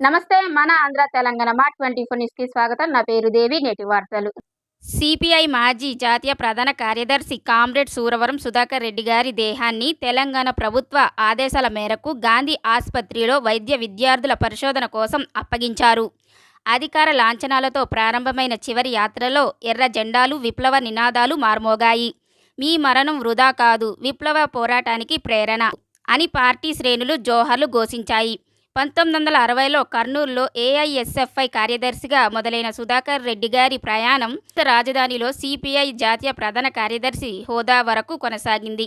నమస్తే. మన ఆంధ్ర తెలంగాణ మా 24 న్యూస్‌కి స్వాగతం. నా పేరు దేవి. నేటి వార్తలు. సిపిఐ మాజీ జాతీయ ప్రధాన కార్యదర్శి కామ్రేడ్ సూరవరం సుధాకర్ రెడ్డి గారి దేహాన్ని తెలంగాణ ప్రభుత్వ ఆదేశాల మేరకు గాంధీ ఆసుపత్రిలో వైద్య విద్యార్థుల పరిశోధన కోసం అప్పగించారు. అధికార లాంఛనాలతో ప్రారంభమైన చివరి యాత్రలో ఎర్ర జెండాలు, విప్లవ నినాదాలు మార్మోగాయి. మీ మరణం వృధా కాదు, విప్లవ పోరాటానికి ప్రేరణ అని పార్టీ శ్రేణులు జోహార్లు ఘోషించాయి. 1960లో కర్నూలులో ఏఐఎస్ఎఫ్ఐ కార్యదర్శిగా మొదలైన సుధాకర్ రెడ్డి గారి ప్రయాణం రాజధానిలో సిపిఐ జాతీయ ప్రధాన కార్యదర్శి హోదా వరకు కొనసాగింది.